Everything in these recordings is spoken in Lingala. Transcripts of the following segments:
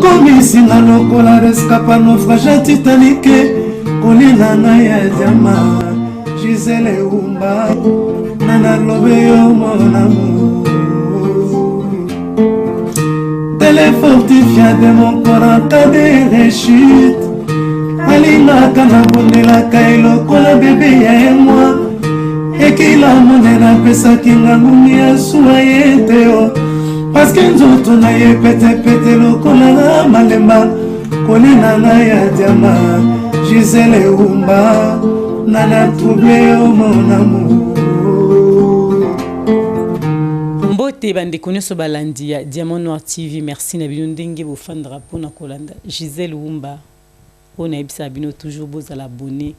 okomisinga lokola rescapa naufrage Titanic kolina na ya diama Gisele Wumba nana lobe yo mon amour téléfortifia de mon corps en cas de rechute alingaka na bondelaka elokola bebe ya moi ekila monena pesaki ngangumi ya suwa ye te o paske nzoto na ye petepete lokola na malemba kolina na ya diama Gisele Wumba nana trouble yo mon amour. Mbote bandeko nyonso balandi ya Diamant Noir TV, merci na bino ndenge bofandra pona kolanda Gisele Wumba. On a ebisa bino toujours beaux à l'abonner,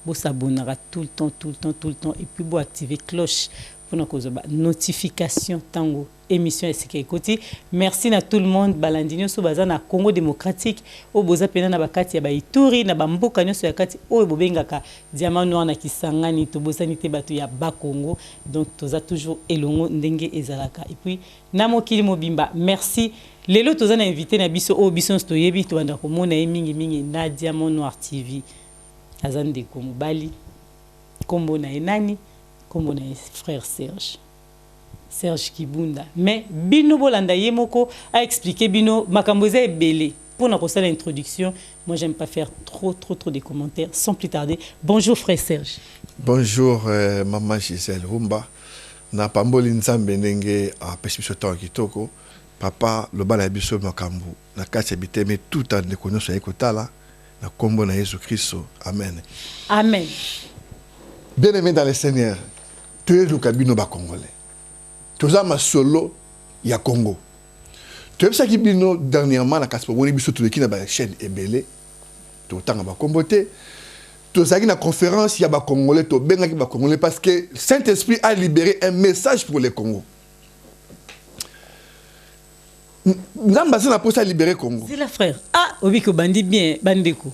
beaux s'abonner tout le temps et puis beau activer cloche pour nous notification tango émission et côté. Merci à tout le monde balandinyo so baza na Congo démocratique o boza pena na bakati ya Baituri na bamboka nyoso ya kati o bobengaka Diamant Noir na Kisangani to bosani te bato ya ba Congo, donc toza toujours elongo ndenge ezalaka et puis na mokili mobimba. Merci. Lelo tozana invité na biso o biso stoyebi to banda komona mingi na Diamant Noir TV. Azande ko mobali kombo na enani kombo na frère Serge Kibunda. Mais bino bolanda yemoko a expliqué bino makamboza ebele. Pour na kosala l'introduction, moi j'aime pas faire trop de commentaires sans plus tarder. Bonjour frère Serge. Bonjour maman Gisele Wumba. Na pamboli nzambe ndenge a pesibiso temps kitoko. Papa le bala biso makambu na kati habité mais tout en de connaissance ekotala na kombo na Jésus Christ. Amen. Amen. Bien-aimé dans le Seigneur, tu es le cabino ba congolais. Tu as ma solo ya Congo. Tu as ça qui bino dernièrement na kaspo woni biso tout qui na ba chaîne ebele. Tu tanga ba komboté. Tu as na conférence ya ba congolais to benga ki ba congolais parce que Saint-Esprit a libéré un message pour le Congo. Nzamba na posa libérer Congo. C'est la frère. Ah, obiko bandi bien bandeko.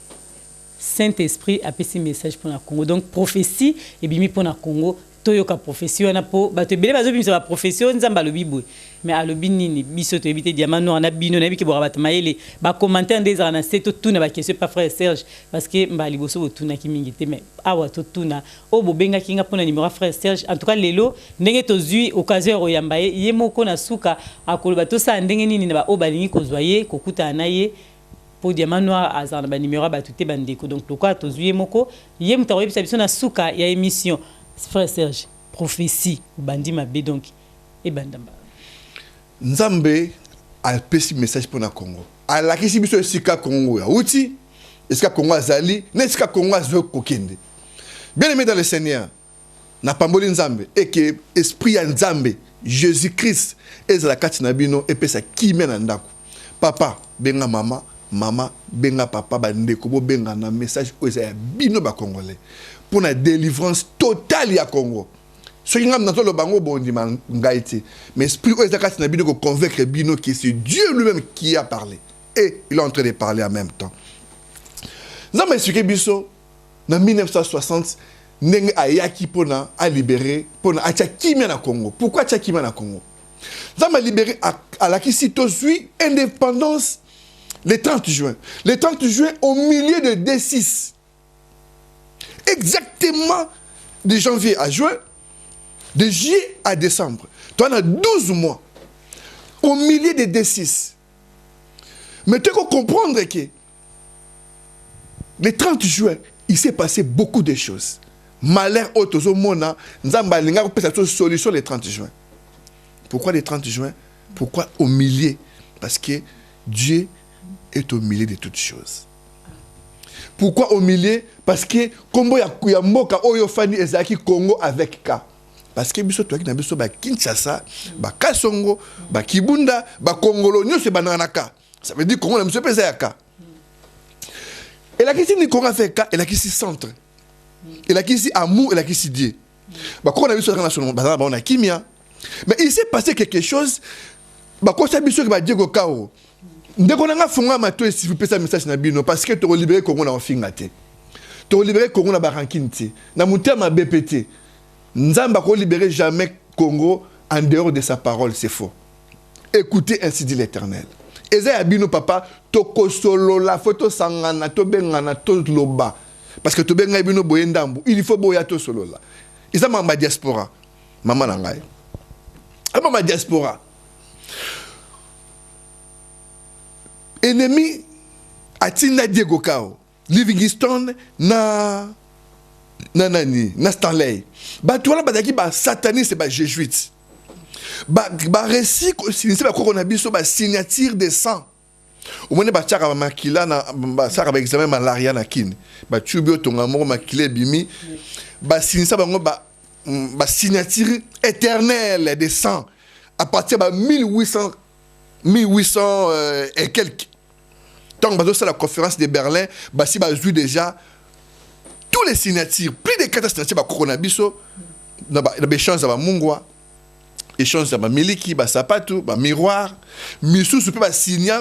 Saint-Esprit a passé message pour le Congo. Donc prophétie et bimi pour le Congo. Toyoka prophétie on a po bato bele bazo bimisa ba prophétie nzamba lobi boy. Mais a lobi nini biso to ebité Diamant Noir na bino na biki bo rabat mayele ba commentaire ndeza na seto tuna ba question pas frère Serge parce que mbali boso bo tuna ki mingi te mais awa to tuna o bo benga kinga pona numéro frère Serge. En tout cas lelo ndenge to zui occasion ro yambaye yemoko na suka akoloba to sa ndenge nini na ba o balingi ko zoyer ko kuta na ye pour Diamant Noir azana ba numéro ba tuté bandeko. Donc lokwa to zui yemoko yem taroye bisa biso na suka ya émission frère Serge prophétie bandi mabe donc et bandamba Nzambe a pesi message pour na Congo. A la kisi biso sika Congo ya uti esika Congo azali na esika Congo azo kokende. Bien-aimé dans le Seigneur, na pamboli Nzambe et que esprit ya Nzambe Jésus-Christ ezala kati na bino et pesa kimia na ndako. Papa benga mama, mama benga papa bandeko bo benga na message ko ezala bino ba congolais pour la délivrance totale ya Congo. Ce qui est le bango bondi mangaïti, mais esprit est na bino ko convaincre bino que c'est Dieu lui-même qui a parlé et il est en train de parler en même temps. Nous avons expliqué biso en 1960 nenge ayaki pona a libérer pona acha kimia na Congo. Pourquoi acha kimia na Congo? Nous avons libéré à la kisitosui indépendance le 30 juin. Le 30 juin au milieu de D6. Exactement de janvier à juin, de juillet à décembre. Tu en as 12 mois au milieu de D6. Mais tu peux comprendre que le 30 juin, il s'est passé beaucoup de choses. Malheur autozo mona, nzamba linga peut être solution le 30 juin. Pourquoi le 30 juin? Pourquoi au milieu? Parce que Dieu est au milieu de toutes choses. Pourquoi au milieu? Parce que Kombo ya mboka oyo fani ezaki Congo avec K. Parce que biso to ki na biso ba Kinshasa, ba Kasongo, ba Kibunda, ba Kongolo nyose bananaka. Ça veut dire Congo na biso pesa ya K. Et la question ni Congo fait K, et la question centre. Et la question amour, et la question Dieu. Ba Congo na biso national, ba on a kimia. Mais il s'est passé quelque chose ba ko sa biso ba Diego Kao. Ndeko nanga funga mato si vous pesa message na bino parce que to libérer Congo na ofinga te. To libérer Congo na barankini te. Na mutema BPT. Nzamba ko libérer jamais Congo en dehors de sa parole, c'est faux. Écoutez ainsi dit l'Éternel. eza ya bino papa tokosolola photo sangana to bengana to loba parce que to benga bino boye ndambu il faut boya to solola eza mama diaspora mama na ngai mama diaspora ennemi atina Diego Kao Livingstone na Stanley bato wana bazalaki basataniste jésuite récit sinisi bakoko na biso signature de sang omoni batiaka bamakila na basaka baexamen malaria na kini batubi otonga moko makila ebimi basinisa bango signature éternelle de sang à partir de 1800 et quelques. Tant que c'est la conférence de Berlin, si bazou déjà tous les signatures, plus de 4 signatures, coronabiso, échange à Mungwa, échange à Miliki, Sapatu, miroir, Missous, peut signer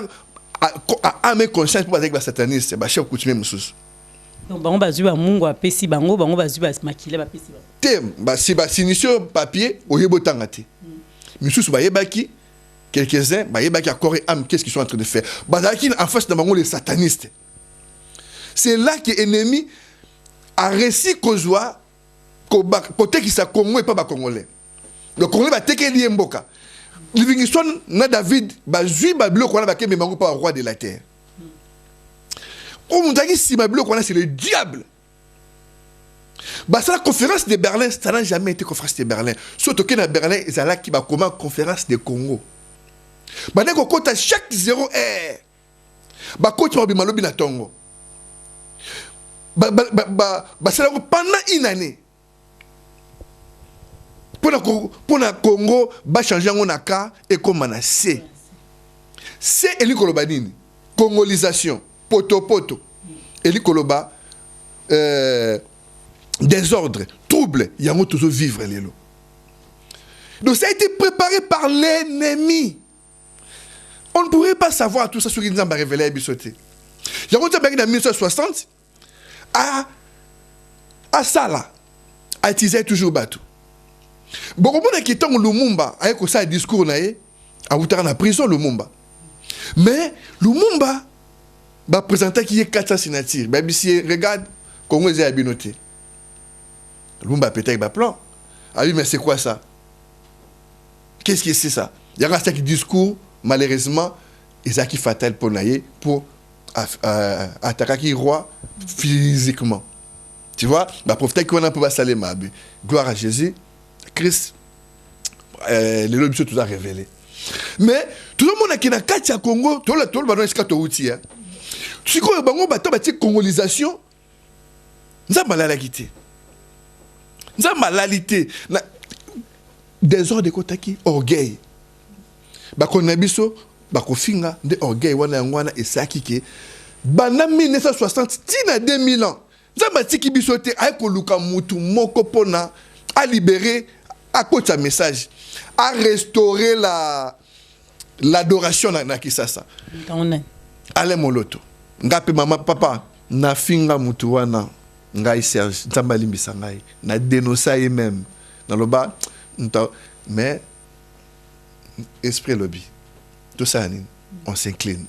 à mes consciences pour avec la sataniste, chef coutumier Missous. Donc, bango bazou à Mungwa, Pessi bango, bango bazou à Makila, Pessi bango. Tem, si signature papier, au yebo tangati. Missous, yebaki. Quelques-uns, il corps et âme, qu'est-ce qu'ils sont en train de faire? En face de les satanistes. C'est là que l'ennemi a réussi qu'on soit, côté qui s'est Congo et pas Congolais. Le Congolais va teke liemboka. Livingstone, na David, zui bleu qu'on a baké, mais pas roi de la terre. On m'a dit si bleu qu'on a, c'est le diable. C'est la conférence de Berlin, ça n'a jamais été conférence de Berlin. Surtout que dans Berlin, c'est là qui va comment conférence de Congo. Bandeko kota chaque 0 heure. Bakoti mabimalobi na tongo. C'est pendant une année. Pour le Congo, ba changer en aka et comme na C. C eli koloba nini? Congolisation, poto. Eli koloba désordre, trouble, yango toujours vivre lelo. Donc ça a été préparé par l'ennemi. On ne pourrait pas savoir tout ça sur une zamba révélée à Bissoté. J'ai rencontré en 1960 à Sala, à Tizé toujours bateau. Bon, on a quitté Lumumba avec un discours à Outara la prison Lumumba. Mais Lumumba va présenter qu'il y a 400 signatures. Ben si regarde Congo est abinoté. Lumumba peut-être un plan. Ah oui, mais c'est quoi ça? Qu'est-ce que c'est ça? Il y a un discours. Malheureusement, Isaki fatal pour attaquer le roi physiquement. Tu vois, la prophétie qu'on a pour saler ma gloire à Jésus, Christ, les lobbies sont tout à révélé. Mais tout le monde qui est dans le Congo, tout le monde est dans le Congo. Tu sais que la congolisation, nous avons malalité. Nous avons malalité. Désordre de Kotaki, orgueil. Bakonabiso, bakofinga, de orgueil, wana esaki ke. Bana 1960, tina 2000 ans. Zambati ki bisote, aiko luka mutu, moko pona, à libérer, à côté un message, à restaurer l'adoration na Kisasa. Allez moloto. Ngape mama, papa, na finga mutu wana, ngai Serge, Zambali misangai, na dénonça même. Dans le bas, mais esprit lobby. Tout ça, on s'incline.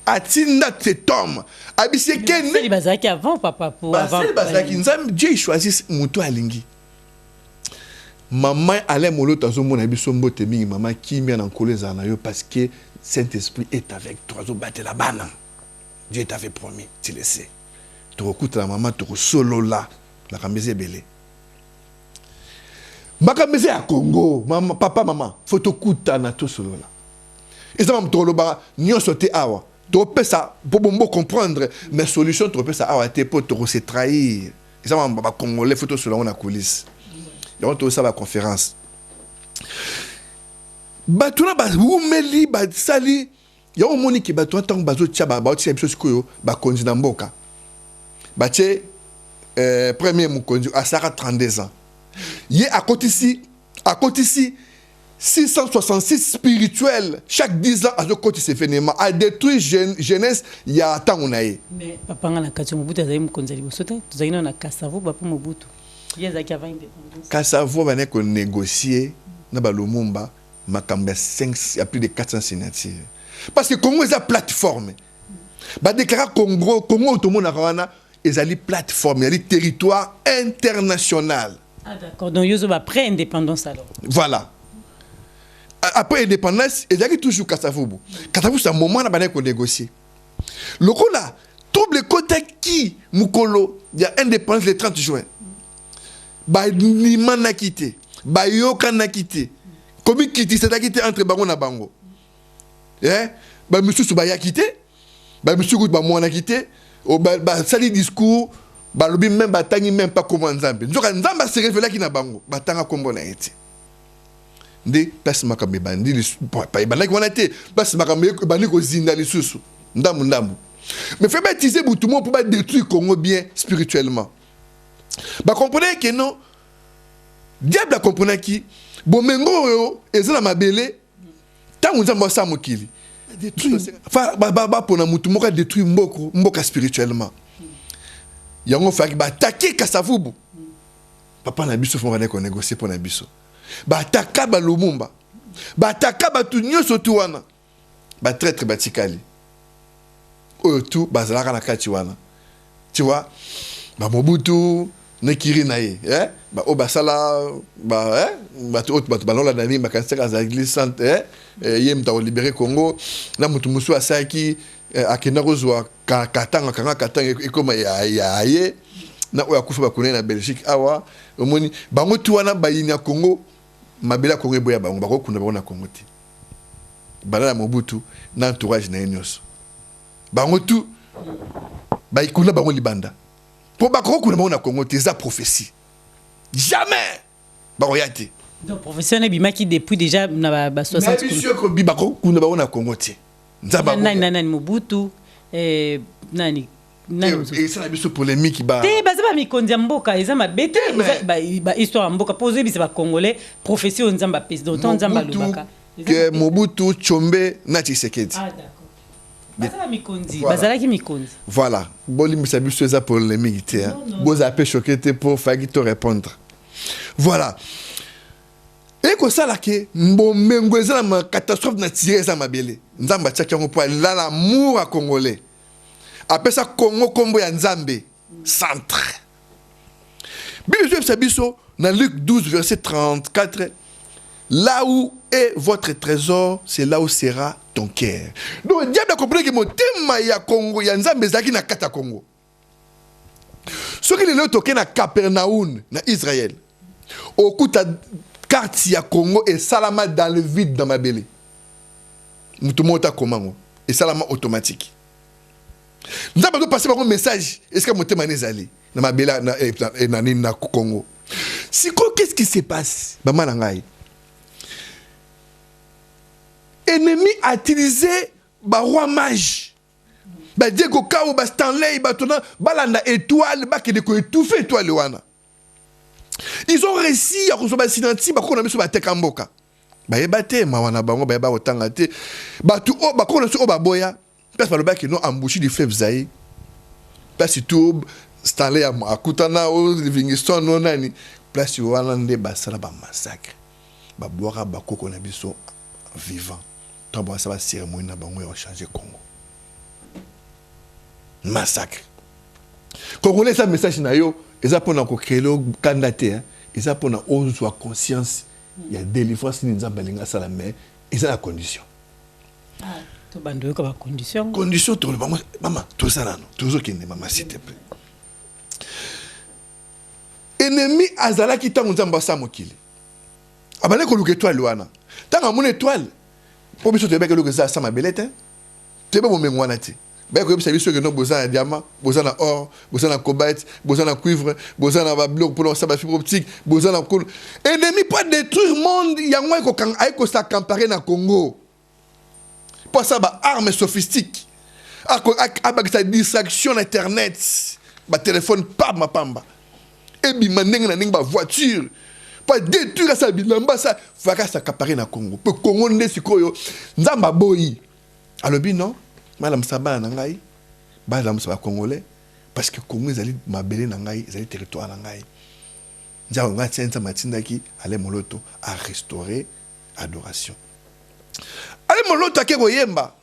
Atinda cet homme. Abissé Ken. C'est les bazaki avant, papa. Pour avant. C'est les bazaki. Dieu choisit Moutou Alingi. Maman allait molo tazo mon abisso mbote mingi maman qui m'a en colère zanayo parce que Saint-Esprit est avec toi. Zo battre la banane. Dieu t'avait promis, tu le sais. Tu recoutes la maman, tu solo là, la camisée belée. Makamese à Congo, maman, papa, maman, faut te couper na tout solo là. Et ça m'a trop le bas, nyon sauté awa. Tu peux ça pour bon comprendre mes solutions, tu peux ça awa tes potes te se trahir. Et ça m'a congolais photo solo on a coulisse. Et on te ça la conférence. Batuna ba umeli ba sali. Ya o moni ki batuna tant bazo tia ba tia biso koyo ba konzi na mboka. Ba tie premier mon konzi à Sarah 32 ans. Il à côté ici 666 spirituels chaque 10 ans à côté ces phénomènes a détruit jeunesse il y a tant on a eu. Mais papa ngana kati mobutu azali mukonzali bosote tuzalina na kasavo papa mobutu yezaki avant indépendance kasavo bana ko négocier na ba Lumumba makambe 5 il y a plus de 400 signatures Parce que Congo est une plateforme. Bah déclarer Congo tout le monde a une plateforme, il y a territoire international. Ah d'accord. Donc ils ont après indépendance alors. Voilà. Après indépendance, il y a toujours Kasavubu. Kasavubu c'est un moment où on a négocier. Le coup là, tout le côté qui Mukolo, il y a indépendance le 30 juin. Bah Liman n'a quitté, bah Yoka n'a quitté. Comment quitter, c'est quitté entre Bango et Bango. Bah monsieur Soubaya quitté, bah monsieur Gout moi n'a quitté, bah sali discours, bah le même bah tangi même pas comment Nzambe. Donc Nzambe se révèle qui na Bango, bah tanga combo na été. Ndé place makambe bandi pas bandi ko na té, place makambe bandi ko zinda li susu. Ndambu. Mais fait baptiser tout le monde pour détruire Congo bien spirituellement. Bah comprenez que non. Diable a compris qui bon mengo ezala mabele tant nzamba sa mokili. Détruire ba pour na mutu moko détruire mboka spirituellement. Yango fa ki ba attaquer Kasavubu. Papa na biso fo va négocier pour na biso. Ba attaquer ba Lumumba. Ba attaquer ba tu nyoso tu wana. Ba traître ba tikali. Tout bazalaka na kati wana. Tu vois, ba Mobutu nekiri na ye, ba obasala ba tout ba lola dani ba kanisa za église sainte yem ta libérer Congo na mutu musu asaki akenda kozwa katanga e koma ya ye na oya kufa ba kone na Belgique awa omoni bango tu wana ba yina Congo mabela Congo boya bango ba ko kuna ba na Congo ti bala Mobutu na entourage na nyos bango tout ba ikuna bango libanda pour ba ko kuna bango na Congo te za prophétie jamais ba royauté donc professionnel bimaki depuis déjà na ba 60 mais sûr que ba ko kuna bango na Congo te nzaba nani Mobutu nani et ça la biso polémique ba te baza ba mikondi ya mboka eza mabete ba histoire ya mboka poser bisa ba congolais prophétie nzamba pesi donc nzamba lubaka que Mobutu Tshombe na Tshisekedi. Ah d'accord. Bazala mikondi, bazala ki mikondi. Voilà. Boli misabiso eza polémique té. Vous avez choqué pour faire te répondre. Voilà. Et que ça là que mbombengo eza na catastrophe na tiré eza mabele. Nzamba tchaki ngo pour l'amour à congolais. Après ça Congo kombo ya Nzambe centre. Bible misabiso na Luc 12 verset 34. Là où est votre trésor, c'est là où sera ton cœur. Donc, le diable a compris que mon thème ya Congo, ya Nzambe zaki na kata Congo. Ce qui est là, toqué na Capernaum, na Israël. Au coup de quartier ya Congo et salama dans le vide dans ma belé. Moutoumota comment et salama automatique. Nous avons passé par un message. Est-ce que mon thème est allé dans ma belé na Congo? Si qu'est-ce qui se passe? Maman nangai. Ennemi a utilisé ba roi mage. Ba Diego Kao, ba Stanley, ba Tona, ba landa étoile, ba kede ko étouffer étoile wana. Ils ont réussi à recevoir sinanti ba ko na biso ba tekamboka. Ba yebate ma wana bango ba yeba otanga te. Ba tu o ba ko na so ba boya. Parce que le bac non embouché du fleuve Zaï. Parce que tout Stanley a kutana o Livingstone non nani. Place wana nde ba sala ba massacre. Ba boira ba ko na biso vivant. Ça va cérémonie na bango ya changer Congo. Massacre. Congolais ça message na yo, eza pona ko créer le candidat, eza pona ozwa conscience, il y a délivrance ni nzamba linga sala mais eza la condition. Ah, to bando ko ba condition. Condition to bango maman, to ça là non, toujours kende maman s'il te plaît. Ennemi azala ki tango nzamba sa mokili. Abale ko luke étoile wana. Tanga mon étoile. Pour biso te beke lo que ça ma belette. Te be mo mengwana te. Ba ko biso biso que no bozana diamant, bozana or, bozana cobalt, bozana cuivre, bozana ba bloc pour ça ba fibre optique, bozana cool. Ennemi pas détruire monde yango ko kan ay ko sa comparer na Congo. Pas ça ba arme sophistique. Avec sa distraction internet, ba téléphone ma pamba. Et bi manenga na ninga ba voiture. Pas détruire ça bilamba ça va ça caparer na Congo pe Congo ndé sikoyo nzamba boyi alobi non madame Saba na ngai ba la msa congolais parce que Congo ezali mabele na ngai ezali territoire na ngai nzamba nga tsenza matindaki ale moloto à restaurer adoration ale moloto ake koyemba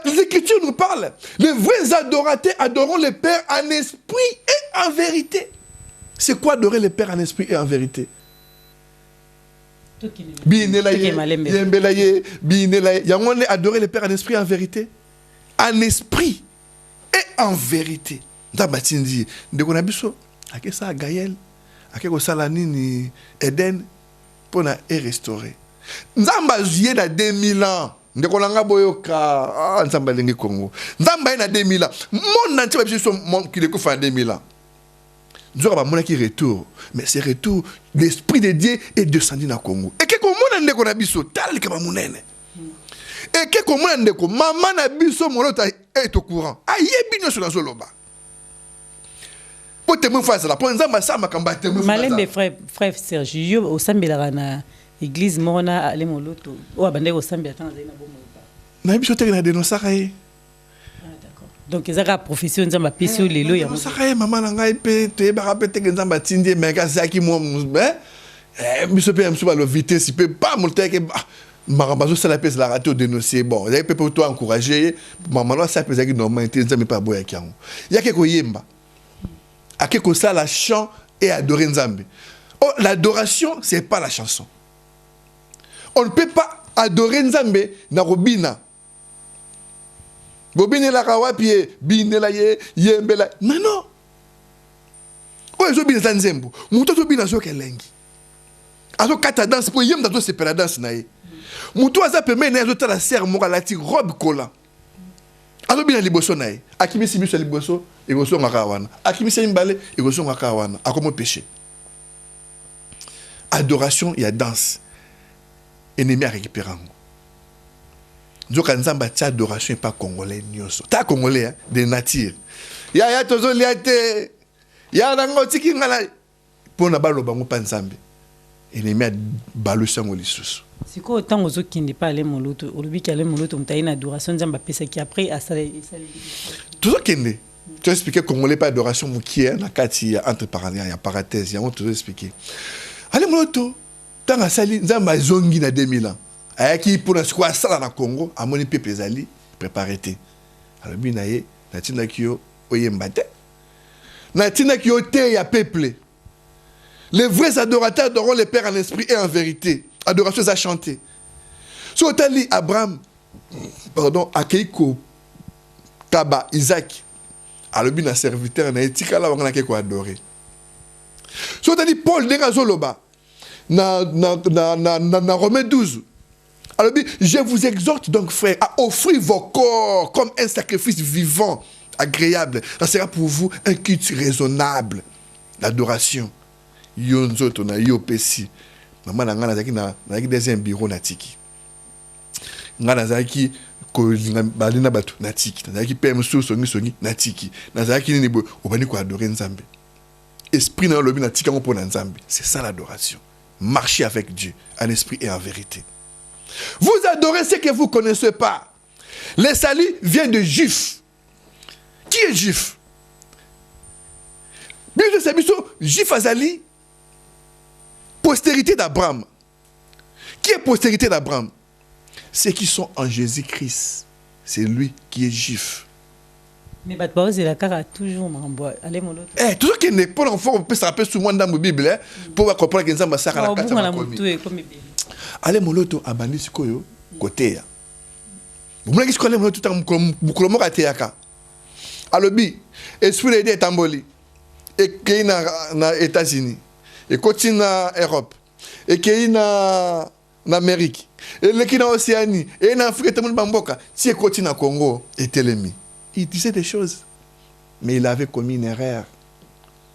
Les Écritures nous parlent. Les vrais adorateurs adoreront le Père en esprit et en vérité. C'est quoi adorer le Père en esprit et en vérité? Adorer le Père en esprit et en vérité. En esprit et en vérité. Ndabatindi, ndeko biso, akesa Gaël, akeko salanini Eden pour na restaurer. Nzamba zié na 2000 ans. Ndeko langa boyoka, nzamba lengi Congo. Nzamba na 2000 ans. Mon entier va biso qui le fait en 2000 ans. Nous avons mon qui retour, mais ce retour, l'esprit de Dieu est descendu dans le Congo. Et que comment on a ndeko na biso, tal que mamunene. Et que comment on a ndeko, maman na biso mon autre est au courant. Aïe binyo sur la zoloba. Pour te me faire ça, pour nzamba ça makamba te me faire. Malembe frère Sergio au sambela na église mona ale moloto. O abande au sambela tanga na bomo. Na biso te na dénoncer kaye. Donc ils ont profession nzamba pesio lelo ya. Ça kaye maman na ngai pe te ba rapete ke nzamba tindie mais ka saki mo biso pe msuba lo vitesse pe pas monter ke marambazo ça la pèse la raté au dénoncer bon il y a peu pour toi encourager maman là ça pèse qui normalité nzamba pas boya kiango. Il y a quelque yemba. À quelque ça la chant et adorer Nzambe. Oh, l'adoration, c'est pas la chanson. On ne peut pas adorer Nzambe na robina. Bobine la kawapi, bine la yembe la. Non, non. Oh, ils ont bien Nzambe. Mouto to bina zo kelengi. Azo kata danse pour yem dato sepela danse na ye. Mouto aza peme na zo tala serre mo la ti robe kola. Azo bina liboso na ye. Akimi sibi so liboso. Il y a péché. Adoration, il y a danse. Ennemi à récupérer. Donc, Nzamba, adoration n'est pas congolais. Tu congolais, hein, de nature. Il y a tozo liate. Il y a un tiki ngala. Pour na balo bango pa Nzambe. Ennemi à balo sango lisusu. C'est quoi autant aux autres qui n'est pas allé moloto. Au lieu qu'aller moloto, on t'a une adoration Nzamba pesa qui après à ça. Tout ça qui n'est. Tu as expliqué Congolais pas adoration qui est la kati entre parenthèses, il y a parenthèse, il y a on te expliquer. Allez moloto, tant à sali Nzamba zongi na 2000 ans. Ayaki pour na quoi ça na Congo, a moni pepe zali préparé-te. Alors binaye na tina kio oyembate. Na tina kio te ya peuple. Les vrais adorateurs adoreront le Père en esprit et en vérité. Adoration à chanter. So tali Abraham pardon, Akeiko Kaba Isaac. Alors, bien, un serviteur, on a été là, on a quelque chose adoré. Si on a dit Paul, Negazoloba, dans Romains 12, alors, bien, je vous exhorte donc, frère, à offrir vos corps comme un sacrifice vivant, agréable. Ça sera pour vous un culte raisonnable. L'adoration. Yonzo, on a yopesi. Maman, on a deuxième bureau, natiki. On a balina batu natiki nazaki pem songi natiki nazaki ni bo obani ko adorer Nzambe esprit na lobi natika ngo pona Nzambe. C'est ça l'adoration, marcher avec Dieu en esprit et en vérité. Vous adorez ce que vous connaissez pas. Le salut vient de juif. Qui est juif? Bien je sais biso juif azali postérité d'Abraham. Qui est postérité d'Abraham? Ceux qui sont en Jésus-Christ, c'est lui qui est juif. Mais Batbaos et la cara toujours m'envoie. Allez mon autre. Eh, toujours qu'il n'est pas l'enfant, on peut se rappeler souvent dans la Bible, pour comprendre que Nzamba Sara la carte. Allez mon autre, abandonne ce koyo côté. Vous voulez que je connaisse mon autre temps, mukulomo kateaka. Alobi, esprit de tamboli, et qui na États-Unis, et continue na Europe, et qui na Amérique. Et le qui dans l'Océanie, et en Afrique, tout le monde bamboka, si il continue à Congo, et Télémi. Il disait des choses, mais il avait commis une erreur.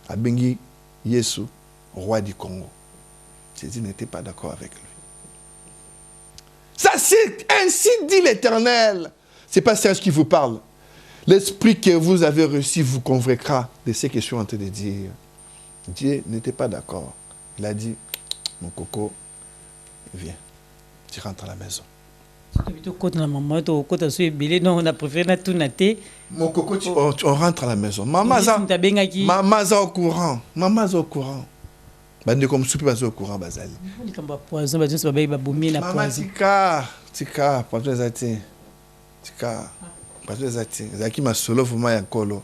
À Bengi Yesu, roi du Congo. Jésus n'était pas d'accord avec lui. Ça, c'est ainsi dit l'Éternel. Ce n'est pas Serge qui vous parle. L'esprit que vous avez reçu vous convaincra de ce que je suis en train de dire. Dieu n'était pas d'accord. Il a dit, mon coco, viens. Tu rentres à la maison. On a préféré tout naté. Mon coco, on rentre à la maison. Maman est au courant. Maman est au courant. Bande comme soupe est au courant, Bazali. Maman, tika, poison zati. tika parce que zaki masolo vraiment ya kolo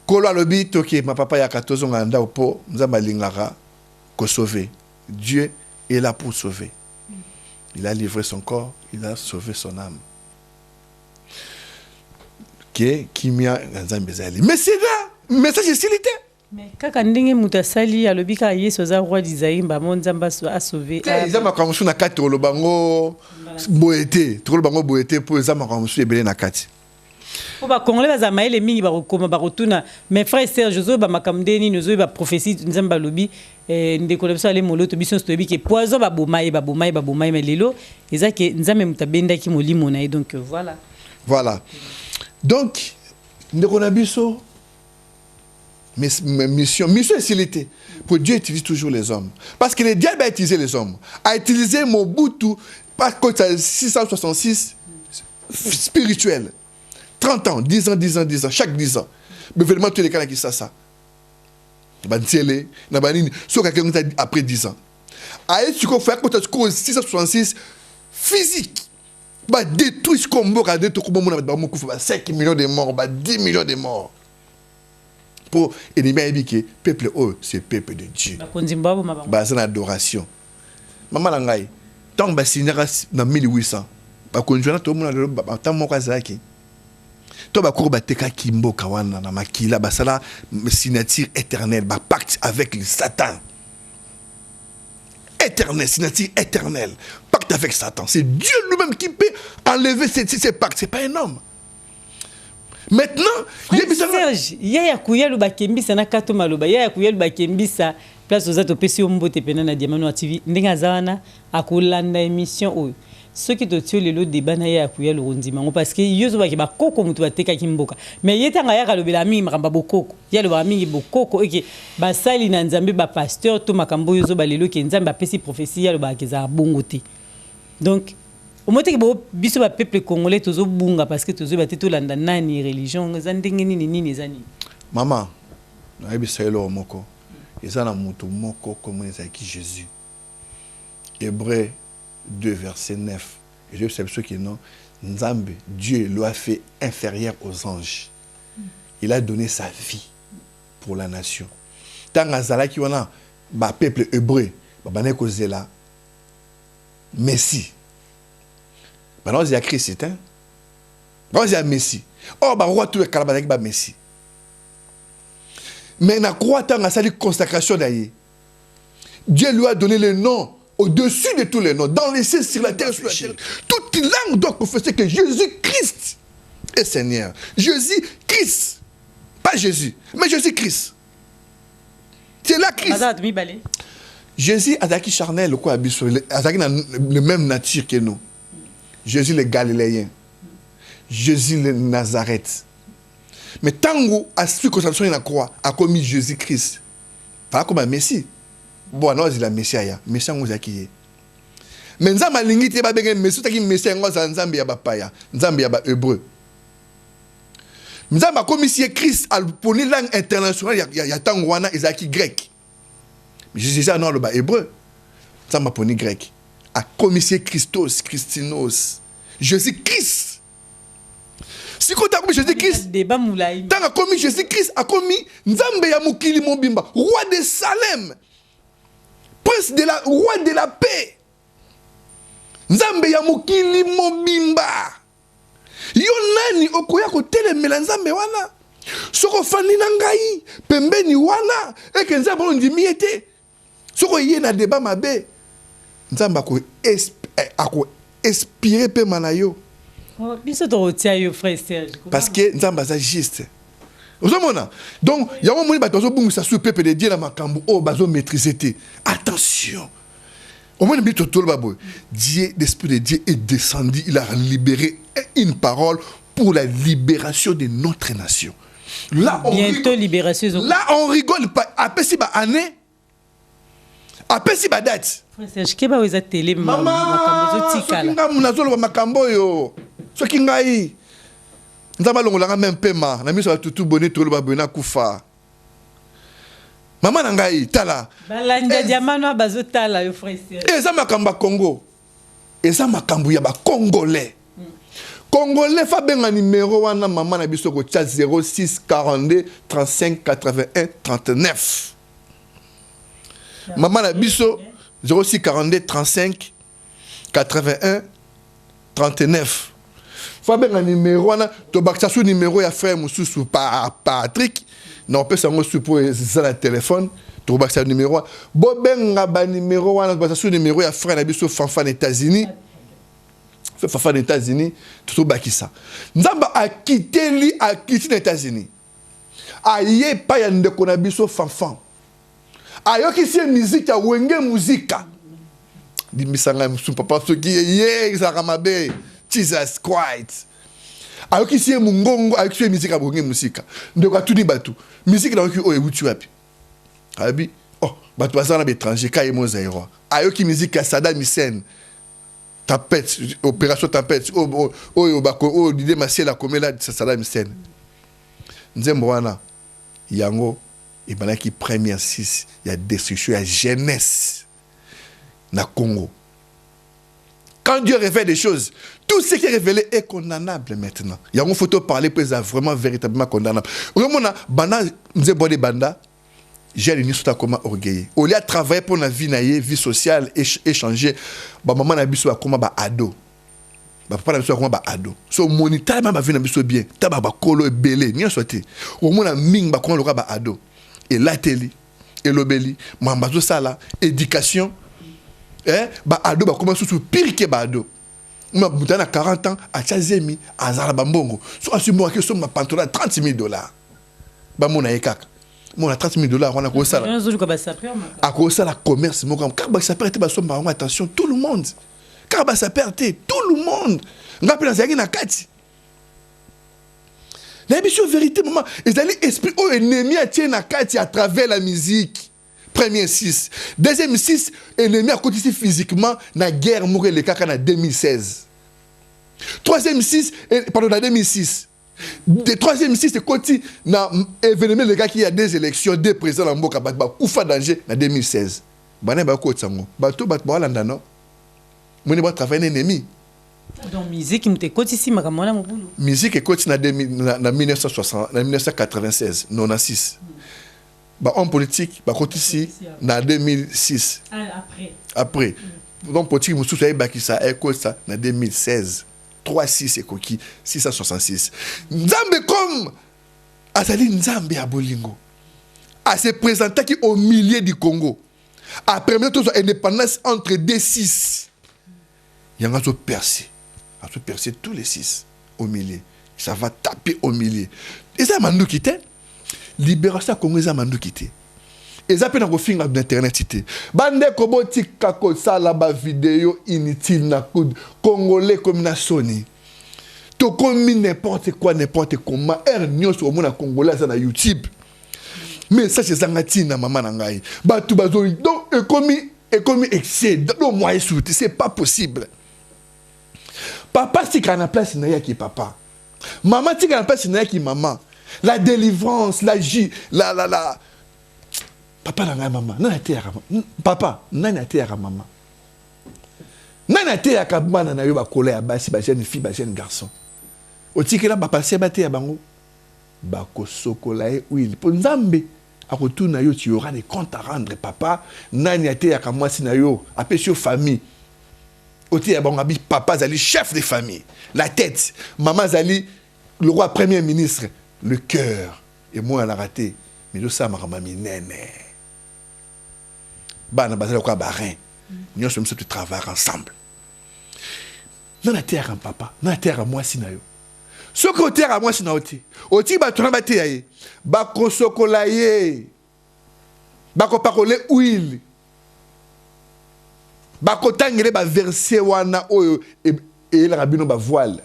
kolo alobi toke ma papa ya 14 nganda opo nzamba lingaka ko sauver. Dieu est là pour sauver. Il a livré son corps, il a sauvé son âme. Qui m'a nzambezali. Mais c'est là, message de silité. Mais kaka ndenge mutasali alobi ka Yesu za roi d'Isaïe ba monzamba a sauvé. Ils ont makamsu na kati lo bango boete, trop lo bango boete pour ils ont makamsu ebele na kati. Pour ba congolais ba zamaele mingi ba koma ba rotuna. Mes frères et sœurs Josué ba makamdeni nozo ba prophétie nzamba lobi ndeko lebso ale moloto biso stobi ke poison ba bomaye mais lelo ezake nzambe mutabenda ki molimo na donc voilà. Voilà. Donc ndeko na biso mission est silité. Pour Dieu utilise toujours les hommes. Parce que le diable a utilisé les hommes. A utilisé Mobutu parce que c'est 666 spirituel. 30 ans, 10 ans, chaque 10 ans. Mais vraiment, tous les cas qui ça. Après 10 ans. Aïe, tu confères que tu as 666 physique. Bah, détruit ce combo, 5 millions de morts, 10 millions de morts. Pour ennemi que peuple c'est peuple de Dieu. C'est une adoration. Maman langai, tant que signé en 1800, tout le monde a tant mon kazaki. Toi bakuru bateka kimbo kawana na makila basala signature éternelle, pacte avec le Satan. Éternel, signature éternelle, pacte avec Satan. C'est Dieu lui-même qui peut enlever ces pactes, c'est pas un homme. Maintenant, Serge, yaya kuyalu bakembisa na kato maloba, yaya kuyalu bakembisa place aux atopesi ombote pena na Diamant Noir TV. Ndenga zawana akolanda émission oyo. Ceux qui te tuent le lot débat na yaya kuyalu rondima parce que yozo ba ba koko mutu bateka kimboka. Mais yetanga yaka lobela mingi makamba bokoko. Ya lo ba mingi bokoko eke ba sali na nzambe ba pasteur to makambo yozo ba lelo ke nzambe apesi prophétie ya lo ba keza bongote. Donc au moins que biso ba peuple congolais tozo bunga parce que tozo bateto landa nani religion zandenge nini zani maman na ebiselo moko ezana mutu moko comme ezaki Jésus. Hébreux 2 verset 9 et je sais ceux qui non Nzambe Dieu l'a fait inférieur aux anges. Il a donné sa vie pour la nation. Tant azala ki wana ba peuple hébreu ba baneko zela Messie. Maintenant, il y a Christ, hein? Maintenant, il y a Messie. Oh, bah, roi, tout le calabac, bah, Messie. Mais na croix, tant à sa consacration d'ailleurs. Dieu lui a donné le nom au-dessus de tous les noms, dans les cieux, sur la terre, sur la terre. Toute langue doit confesser que Jésus-Christ est Seigneur. Jésus-Christ. Pas Jésus, mais Jésus-Christ. C'est là Christ. Jésus a été charnel, quoi, le même nature que nous. Jésus le Galiléen, Jésus le Nazareth. Mais tant que à ce que ça soit la croix a commis Jésus-Christ, pas comme un Messie. Bon, non, il a Messie, Messie on a qui est. Mais nous avons l'ingité ba bengen Messie, qui Messie on a Nzambi ya ba paya, Nzambi ya ba hébreu. Nous avons commis Christ pour les langues internationales, il y a tant wana ezaki grec. Jésus a non le ba hébreu, ça m'a poni grec. A commissaire Christos, Christinos, Jésus-Christ. Si tu as commis Jésus-Christ, tu as commis Jésus-Christ, a commis Nzambe ya mukili mobimba, roi de Salem, prince de la, roi de la paix. Nzambe ya mukili mobimba. Yo nani okoya ko telemela Nzambe wana. Soko fani na ngai, pembeni wana, eke Nzambe ondimi ete. Soko yé na débat mabe. Nzamba ko inspirer pe manayo. Biso to tia yo frère Serge. Parce que Nzamba ça juste. Donc il y a un moment bato zo bungu sa sous peuple de Dieu na makambo o bazo maîtriser té. Attention. Au moins bito tol babo. Dieu l'esprit de Dieu est descendu, il a libéré une parole pour la libération de notre nation. Là on bientôt rigole, libération. Là on rigole pas après si ba année. Après si ba date. Frère, je vais télé makambo tikala. Maman, makambo yo. Ce qui ngai. Nzamba longola même pema, na miso tutu bonné to ba bena kufa. Maman ngai tala. Balanda diamano bazo tala yo frère. Eza makamba Congo. Eza makambo ya ba Congolais. Congolais fa benga numéro wana maman na biso ko 06 42 35 81 39. Maman na biso 06 42 35 81 39. Fa benga numéro wana to baksa su numéro ya frère Mususu Patrick na pesa ngo supo za la téléphone to baksa numéro bo benga ba numéro wana baksa su numéro ya frère na biso Fanfan États-Unis. Fanfan États-Unis tout bakisa. Nzamba a quitté les États-Unis. Aye pa ya ndeko na biso Fanfan. Ayoki si musique ya wenge muzika. Di misanga musu papa soki ye zakamabe. Jesus Christ. Ayoki si mungongo ayoki si musique ya wenge musika. Ndeko atuni batu. Musique na yoki o ewuti wapi. Abi oh batu basana étranger ka yemo zairo. Ayoki musique ya Saddam Hussein. Tempête, opération tempête. L'idée massière la commet là, Saddam Hussein. Nzembo wana yango et bana qui premier 6 il y a destruction, il y a jeunesse na Congo. Quand Dieu révèle des choses, tout ce qui est révélé est condamnable maintenant. Yango faut parler pour ça vraiment véritablement condamnable. Vraiment na bana nzembo de banda j'ai une histoire comment orgueil. Au lieu de travailler pour la vie naïe, vie sociale, échanger, bah maman na biso comment ba ado. Bah papa na biso comment ba ado. So moniteur ma vie na biso bien. Ta ba kolo belé, bien sauté. Au moins na ming ba comment le ba ado. Et la télé, et l'obéli, mamba tout ça là, éducation. Ba ado ba comment sous pire que ba ado. Ma boutana 40 ans à Tchazemi, à Zarabambongo. So assumo que so ma pantalon $30,000. Ba mona ekaka. Mon a $30,000 on a quoi ça là à quoi ça la commerce mon car bah ça perd attention tout le monde car bah ça perd tout le monde rappelle dans zaki na kati la mission vérité maman ils allaient esprit au ennemi à tirer na kati à travers la musique premier 6 deuxième 6 ennemi à côté physiquement na guerre mourir les kaka na 2016 troisième 6 pardon na 2006 le troisième ici, c'est quand il y a événement les gars qui y a des élections, des présidents en Mboka, ou fa danger en 2016. Bané ba ko tsango. Bato bat ba landa no. Moni ba travailler ennemi. Donc musique me te côté ici makamona mobulu. Musique est côté na 1960, na 1996, 96. Ba homme politique ba côté ici na 2006. Après. Donc politique musu ça ba ki ça est quoi ça na 2016. 3-6 et coquille 666. Nzambe comme Azali Nzambe à Bolingo a se présenté au milieu du Congo. Après notre indépendance entre des 6. Il y a un percé. A se percer tous les 6 au milieu. Ça va taper au milieu. Et ça m'a quitté. Libération congolaise m'a quitté. Et ça peut nous faire d'internet cité. Bande kobo tika ko sala ba vidéo inutile na kud congolais comme na Sony. To comme n'importe quoi n'importe comment nyo so mona congolais ça na YouTube. Mais ça c'est zangati na maman na ngai. Ba tu bazo donc comme excès donc moi c'est pas possible. Papa si kana place na yaki papa. Maman si kana place na yaki maman. La délivrance, la papa n'a maman, n'a été à papa, n'a été à maman. N'a été à kabana na yo ba colère ba si ba jeune fille ba jeune garçon. O tikela ba passer ba te bango. Ba ko sokolae oui, pour Nzambe a retour na yo tu auras des comptes à rendre papa, n'a été à moi si na yo, appelé sur famille. O ti bango abi papa zali chef de famille, la tête, maman zali le roi premier ministre, le cœur et moi elle a raté. Mais le ça m'a ramami néné. Bana bazala kwa barin. Nous sommes tous travailler ensemble. Non la terre en papa, non la terre à moi sinayo. Ce que terre à moi sinaoti. Oti ba tona bate yaye. Ba kosokolaye. Ba ko parole huile. Ba ko tangere ba verser wana oyo et la rabino ba voile.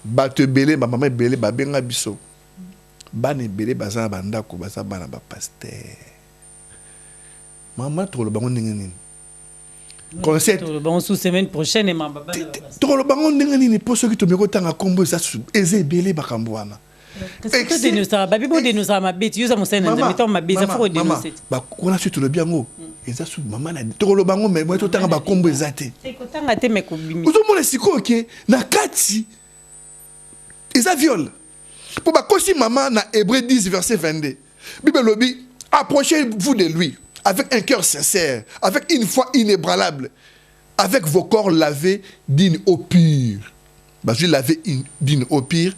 Ba te belé ba maman belé ba benga biso. Ba ne belé ba za banda ko ba za bana ba pasteur. Maman trop le bangon ningani. Concept. Le bangon sous semaine prochaine et ma baba. Trop le bangon ningani pour ceux qui te me retanga combo ça eze belé bakambwana. Qu'est-ce que nous ça babi bon de nous ça ma bête, yo ça mon scène dans mettons ma bête ça faut dénoncer. Ba on a surtout le biango. eza sous maman na tokolo bango mais moi totanga ba kombo ezate ekotanga te me kobimi ozomona sikoyo ke na kati eza viol pour bakosi maman na Hébreux 10 verset 22 Bible lobi approchez-vous de lui avec un cœur sincère avec une foi inébranlable avec vos corps lavés d'une eau pure je laver d'une eau pure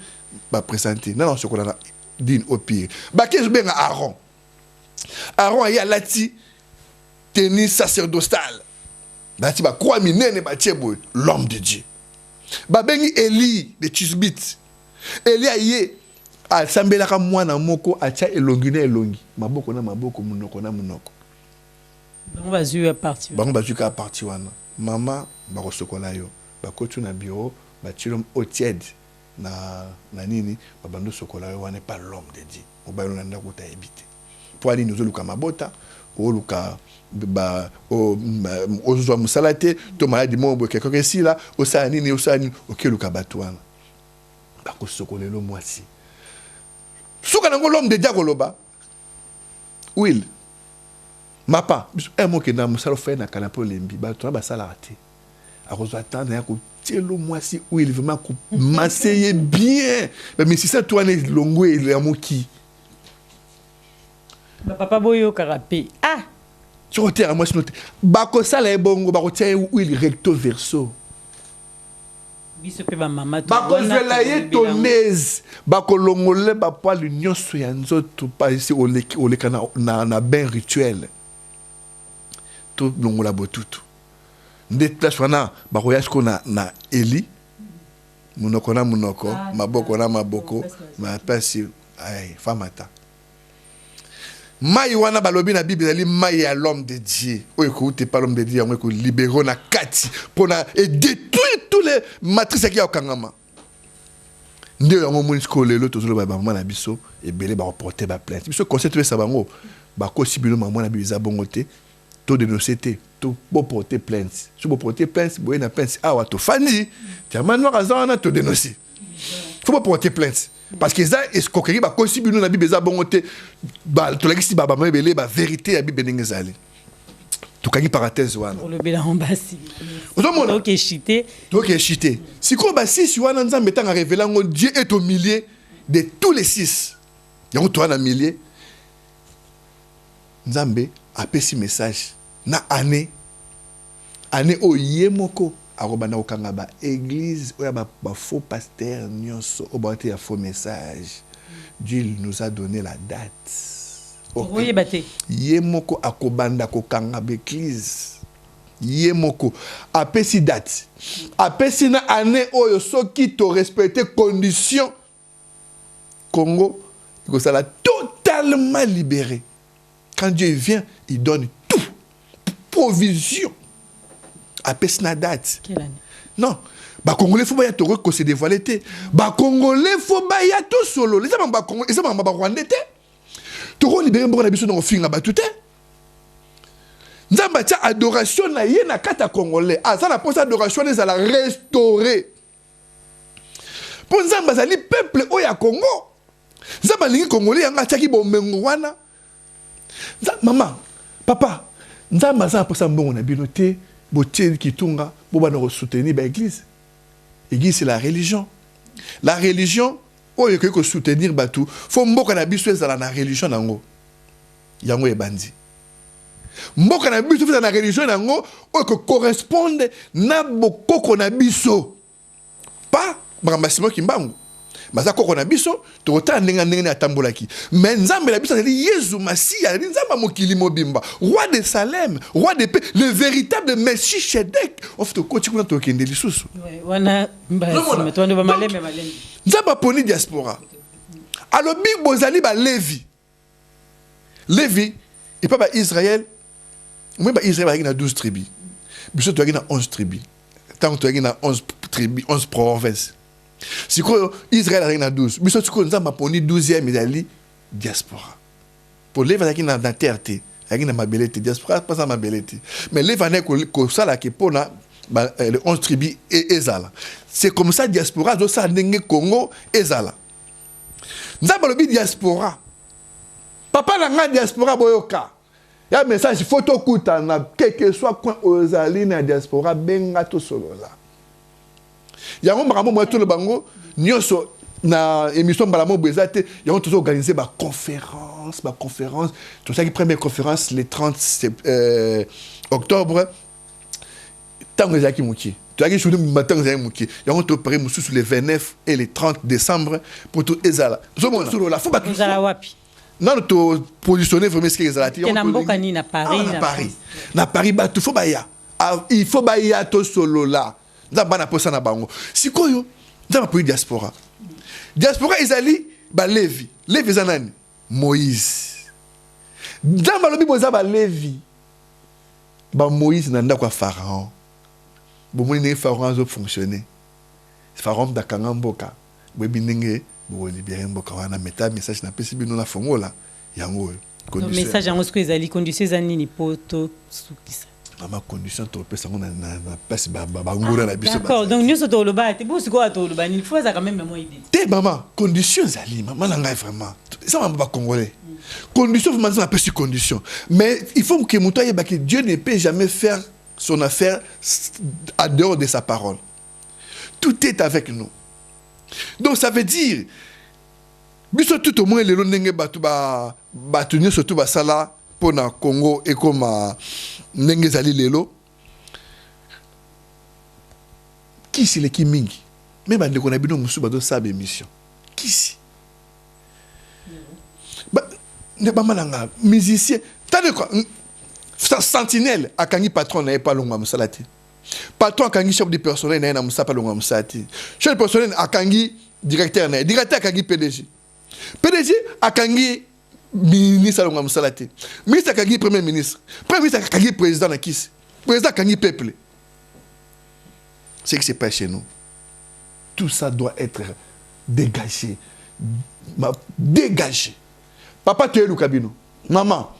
présenter non ce qu'on a d'une eau pure qu'est-ce que Aaron Aaron a lati tenue sacerdotale lati croix minene l'homme de Dieu bengi Eli de Tisbit Eli aye asambelaka mwana moko atia elongi na elongi maboko na maboko munoko na munoko bango bazwi ka parti wana mama bakosokola yo bakotu na bureau batilo au tiède na nini babando sokola yo wana pas l'homme de Dieu obayelo na ndako ta habiter pour aller nous oluka mabota oluka ba ozwa musalate to maladi mombo quelque que si là osala nini okeluka batwana bakosokolelo mwasi suka nango l'homme de Dieu koloba will mapa un mot que dans musalo fait na kanapo lembi batwana basala raté akozwa tanda ya ko tielo mwasi will vraiment ko masser bien mais si ça toi ne longo et la moki papa boyo karape ah tu roté à moi sinon bako sala ebongo bako tia will recto verso biso pe ba mama to bako zela ye tonnaise bako longole ba poil nyonso ya nzoto pa ici oleka na bain rituel to longola botutu ndetla shwana bako yashko na Eli munoko na munoko maboko na maboko ma pasi ay famata mai wana balobi na Bible ali mai ya l'homme de Dieu oyo ko te pas l'homme de Dieu ko libérer na kati pona et détruire tous les matrices qui a kangama ndio yango moni ko lelo tozolo ba mama na biso et belé ba reporter ba plainte biso conseil to sa bango ba ko sibilo mama na biza bongote to dénoncer to bo porter plainte si bo porter plainte bo na plainte awa to fandi tiamano razana to dénoncer faut pas porter plainte parce que ça est coquerie ba possible na Bible za bongote ba to la si baba mebele ba vérité ya Bible ngezali to kangi parenthèse wana le bela ambasi ozomona OK chité si ko ba six wana nzambe tanga révéler ngo Dieu est au milieu de tous les six yango to na milieu nzambe apesi message na année oyemoko arobana okanga ba église oya ba faux pasteur nyonso obate ya faux message Dieu nous a donné la date oui baté yemoko akobanda kokanga ba église yemoko apesi date apesi na année oyo soki to respecter condition Congo il faut ça totalement libéré quand Dieu vient il donne tout provision apesi na date quelle année non ba congolais faut ba ya toro ko se dévoiler té ba congolais faut ba ya to solo les gens ba congolais les gens ba rwandais té toro libérer mboko na biso na finga ba tout té nzamba tia adoration na ye na kata congolais ça na posa adoration les la restaurer pour nzamba zali peuple o ya Congo nzamba lingi congolais yanga tiaki bomengo wana maman papa nzamba za posa mbongo na bino té botier kitunga boba na soutenir ba église c'est la religion oyo ko soutenir batu fo mboka na biso ezala na religion nango yango ebandi mboka na biso ezala na religion nango oyo ko correspondre na bokoko na biso pas mbambasimo kimbangu maza koko na biso tokota ndenge na tambolaki mais nzambe na biso ali Yesu Masia ali nzamba mokili mobimba roi de Salem roi de paix le véritable Messie Shedek of to koti kuna tokende lisusu wana mbasi metwande ba maleme nzamba poni diaspora alobi bozali ba Levi et pas ba Israël moi ba Israël ba 12 tribus biso to na 11 tribus tant to na 11 tribus 11 provinces. Si Israël a 12, mais si nous avons 12e médaille diaspora. Pour les gens qui sont dans la terre, qui sont dans ma bellette, diaspora, pas dans ma bellette. Mais les gens qui sont là, les 11 tribus et Ezala. C'est comme ça, diaspora, donc ça, Congo, Ezala. Nous avons le diaspora. Papa n'a pas diaspora, boyoka. Il y a un message, photo kutana, quel que soit coin aux alliés na diaspora, benga to solo là. Il y a un moment où tout le bango, nyoso na émission balamo bezate, il y a toujours organisé ma conférence, tout ça qui première conférence le 30 octobre. Tant que j'ai mouki. Tu as dit que matin j'ai mouki. Il y a un autre pari sur le 29 et le 30 décembre pour tout ezala. Sur la faut pas tout. Non, tu positionner vraiment ce que ezala. Tu n'as pas ni na Paris. Na Paris ba tu faut ba ya. Il faut ba ya to solo là. Za bana posa na bango. Sikoyo, za ma diaspora. Diaspora ezali ba Levi. Levi zanani? Moïse. Za ba lobi boza ba Levi. Ba Moïse nanda kwa Pharaon. Bon, les pharaons ont fonctionné. Les pharaons d'Akanga Mboka. Webinenge, bon, libérer Mboka. On a mis un message n'a pas si bien dans la fongo là. Yango. Le message en ce que les conditions ni poto soukisa. Maman condition trop peu ça on a pas si bangura la biso. D'accord. Donc nous sommes au loba. Tu bosses quoi au loba? Il faut ça quand même moi idée. T'es maman conditions ali maman l'angai vraiment. Ça m'a pas congolais. Conditions vraiment ça n'a pas si condition. Mais il faut que mon toit que Dieu ne peut jamais faire son affaire à dehors de sa parole. Tout est avec nous. Donc ça veut dire, biso tout au moins les longue batu surtout basala pour na Congo et comme ndenge zali lelo. Qui c'est les qui mingi? Même ande qu'on a bino musu bado sa émission. Qui c'est? Ba ne ba malanga musicien. T'as de quoi? Sentinelle a kangi patron n'a pas longa musalati. Patron a kangi chef de personnel n'a musa pas longa musati. Chef de personnel a kangi directeur a kangi PDG. PDG a kangi ministre longa musalati. Ministre a kangi premier ministre. Premier ministre a kangi président na kis. Président a kangi peuple. C'est que c'est pas chez nous. Tout ça doit être dégagé. Dégagé. Papa tu es le cabino. Maman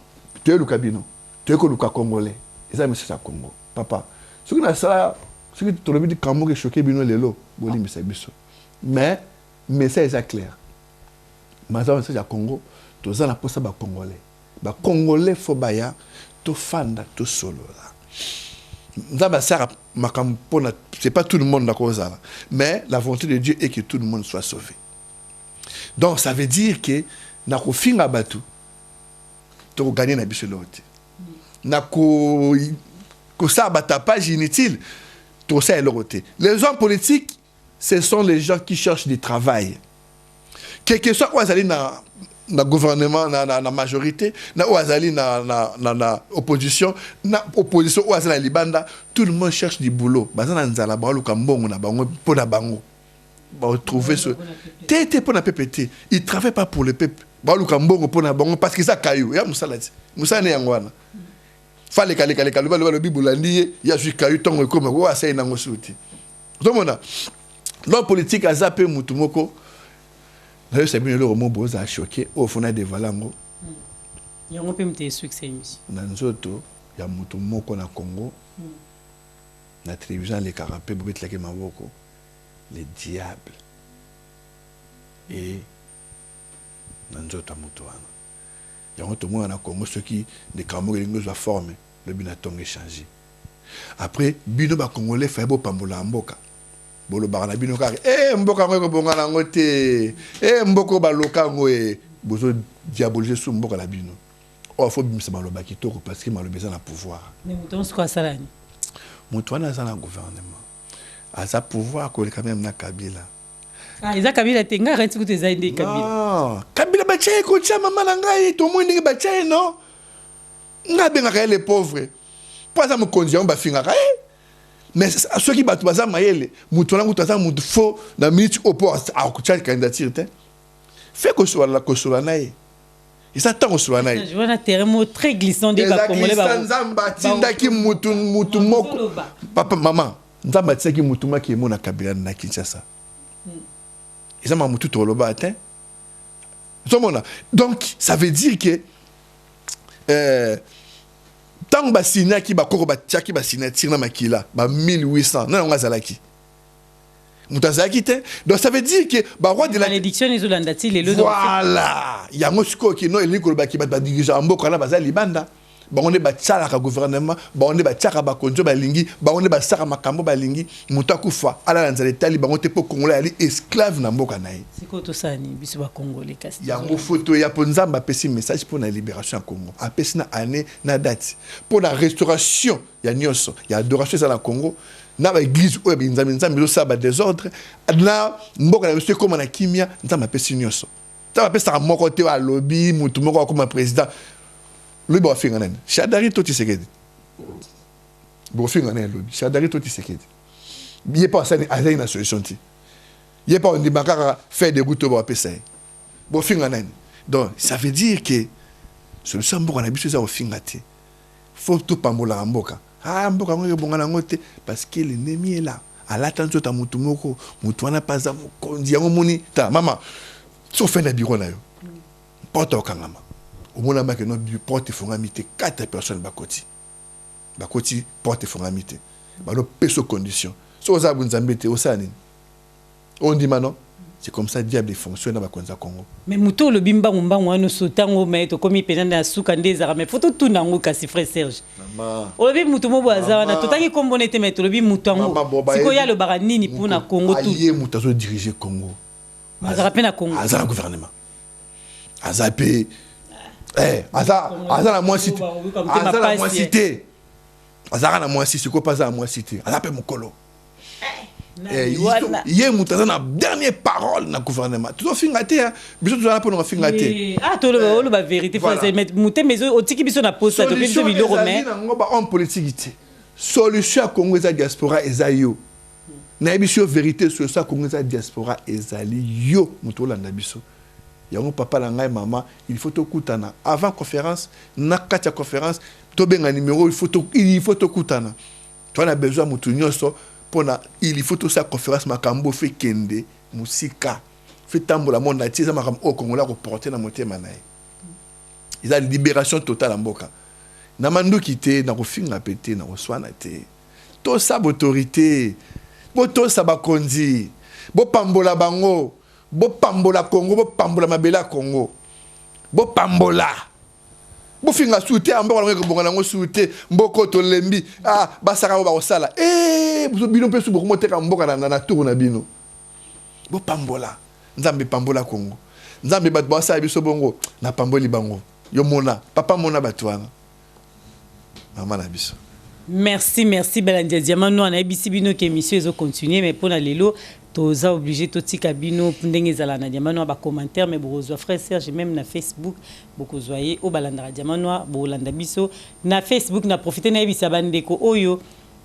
tu es le cabino. Tu es que le Congolais. Et ça, c'est ça, Congo. Papa, ce qui tu as dit que choqué, mais le message est clair. Mais le message à Congo, tu as la Congolais. Les Congolais, il faut que fanda, tout solo. C'est pas tout le monde d'accord. Mais la volonté de Dieu est que tout le monde soit sauvé. Donc, ça veut dire que nous avons fini à battre. Tu as gagné la bicholote. Na ko ça batapage inutile tout ça est l'autre. Les hommes politiques ce sont les gens qui cherchent du travail. Quel que soit où na gouvernement na majorité na ouazali na opposition ou azali na libanda tout le monde cherche du boulot bazana nzala ba luka mbongo na bango pour na bango ba trouver ce tété pour na PPT il travaille pas pour le peuple ba luka mbongo pour na bango parce que ça caillou ya musalati musane yangwana fallait le bibulandi ya jukayu tongo comme wa sai na ngosuti domona l'homme politique a zappé mutumoko là c'est bien le mot boza choqué au fond de valango yango pe mte succès émission na nzoto ya mutumoko na Congo na télévision les carapé brut la maboko les diables et na nzoto mutuana yango to mo na Congo ceux qui de Cameroun les nous a formé le binaton échangé après bino ba congolais fa bo pambola mboka bolo barana bino kare mboka ngo bonga na ngote mboko ba loka ngo bozo diaboliser sous mboka la bino o faut bimisa maloba kitoko parce que maloba ça na pouvoir mais muton ce quoi ça là mutuana ça na gouvernement à sa pouvoir ko quand même na Kabila. Ah, ils a Kabila tenga renti ku teza inde Kabila. Ah, Kabila bachaye ko tia mama na ngai to mo ndenge bachaye non. Ngabe ngaka les pauvres. Pour ça me condition ba finga mais ceux qui battent baza mayele, mutona ngutaza mutu fo na minute au poste à kutia candidature te. Fait que soit la kosola nae. Et ça tant kosola nae. Je vois un terme très glissant des ba congolais ba. Nzamba tindaki mutu moko. Papa maman, nzamba tsaki mutu maki mo na Kabila na Kinshasa. Et ça m'a moutou tout le bas. Donc, ça veut dire que tant que signé qui va corroborer qui va signer tirna makila ba 1800 non on a zalaki mutazaki te donc ça veut dire que ba roi de la malédiction les holandati les voilà il y a mosiko qui non eliko ba qui ba dirigeant mboka na bazali banda bango ne batala ka gouvernement bango ne bataka ba konjo balingi bango ne basaka makambo balingi muta kufa ala nzale tali bango te po congolais ali esclave na mboka naye siko to sani biso ba congolais kasi yango photo ya ponzamba pesi message pour la libération en Congo apesi na année na date pour la restauration ya nyonso ya adoration za la Congo na ba église o binzambe nzambe zo ba désordre na mboka na biso comme na kimia nzambe pesi nyonso ça va passer à mon côté à lobby mutu moko comme président lui ba finga nene Shadari to Tshisekedi bo finga nene lobby Shadari to Tshisekedi il est pas ça à une solution ti il est pas on dit bakara faire des routes ba pesa bo finga nene donc ça veut dire que solution mboka na biso za ofinga ti faut tout pambola mboka mboka ngo bonga na ngote parce que l'ennemi est là à l'attention ta mutu moko mutu wana paza mokonzi yango moni ta mama so fait na bureau na yo porte au kangama au mona ma que no porte fongamité 4 personnes bakoti porte fongamité ba no peso condition so za bunzambe te osani on dit maintenant c'est comme ça diable fonctionne na bakonza Congo mais muto le bimba mbango wana sotango mais to komi penanda ya suka ndeza mais photo tout nango kasi frère Serge mama o le muto mo boza wana totangi kombonete mais to le muto ngo siko ya le baranini pona Congo tout allié muto zo diriger Congo azara na Congo azara gouvernement azape azara na moi cité azara na moi cité azara na moi cité ko pas za moi cité azape mokolo yé mutaza na dernière parole na gouvernement tout finga te biso tout là pour nous finga te to le ba vérité faut mettre muté mais otiki biso na poste to biso bi le remet ngo ba homme politique solution à Congo za diaspora ezayo na biso vérité sur ça Congo za diaspora ezali yo muto landa biso yango papa la ngai mama il faut to kutana avant conférence na katia conférence to benga numéro il faut to kutana tu as besoin mutu nyonso pona il faut tout ça conférence makambo fait kende musika fait tambola monde ati za makambo au Congo la reporter na motema nae ils a libération totale en mboka na mandu kité na kofinga pété na oswana té to sa autorité bo to sa bakonzi bo pambola bango bo pambola Congo bo pambola mabela Congo bo pambola bo finga souté amboko ngeko bonga nango souté mboko to lembi basaka ba osala buso bino pe su boko teka mboka na tour na bino bo pambola nzambe pambola Congo nzambe bat ba sa biso bongo na pamboli bango yo mona papa mona batwana mama na biso. Merci Belandia Diamano on a bisi bino que émission ezo continuer mais pour na lelo toza obligé to tika bino ndenge zala na Diamano ba commentaire mais bozo frère Serge même na Facebook beaucoup zoyer au balandra Diamano bolanda biso na Facebook na profiter na bisa bandeko oyo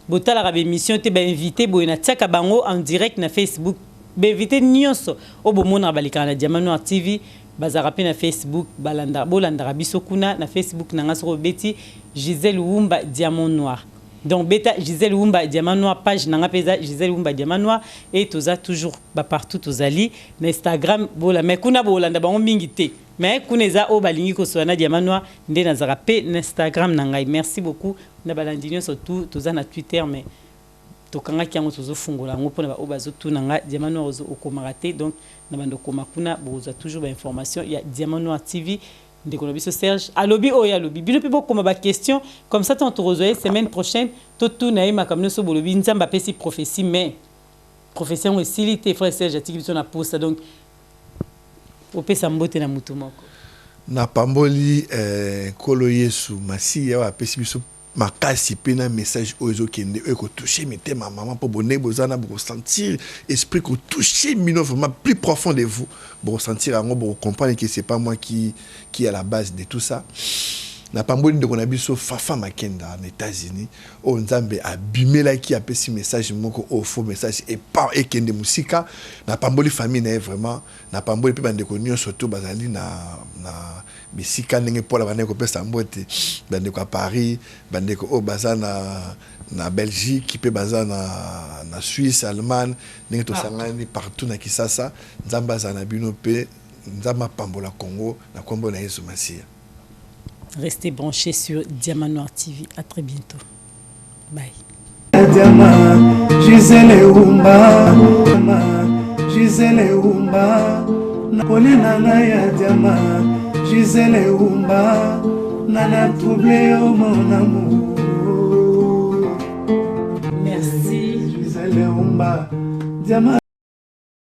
botala ka émission te ba invité boyena tsaka bango en direct na Facebook ba invité nyonso o bomona balika na Diamano TV bazarape na Facebook bolanda biso kuna na Facebook na ngasoro beti Gisèle Wumba Diamant Noir. Donc beta Gisèle Wumba Diamant Noir page nanga peza Gisèle Wumba Diamant Noir et toza toujours partout tozali na Instagram bola mais kuna bolanda bango mingi te mais kuneza o balingi ko sona Diamant Noir nde na zarape na Instagram nanga. Merci beaucoup na balandinyo surtout toza na Twitter mais tokanga kiango tozo fungola ngo pona ba obazo tunanga Diamant Noir ozo okomarate donc na bando koma kuna boza toujours ba information il y a Diamant Noir TV de Colombie Serge à lobby o ya lobby bino pe beaucoup ma question comme ça tant rejoindre semaine prochaine tout na ima comme nous so bolobi nzamba pesi prophétie mais profession aussi li frère Serge atiki biso na poste donc o pesa mbote na mutu moko na pamboli kolo Yesu masi ya pesi biso makasi pena message ozo kende ko toucher mes thèmes maman pour bonner bozana pour sentir esprit ko toucher mino vraiment plus profond de vous pour sentir en pour comprendre que c'est pas moi qui est à la base de tout ça na pamboli de konabiso fafa makenda en États-Unis o nzambe abimela qui a pesi message moko au faux message et pas et kende musika na pamboli famille na vraiment na pamboli pe bande ko nyo surtout bazali na bisika ndenge pour la bande ko pesa mbote bande ko à Paris bande ko o bazana na Belgique qui peut bazana na Suisse Allemagne ndenge to sangani partout na Kisasa nzamba za na bino pe nzamba pambola Congo na kombo na Yesu Masia. Restez branchés sur Diamant Noir TV. À très bientôt. Bye. Diamant, Gisèle Wumba, Gisèle Wumba, Colina ya Diamant, Gisèle Wumba, nana troublé oh mon amour. Merci. Gisèle Humba, diamant.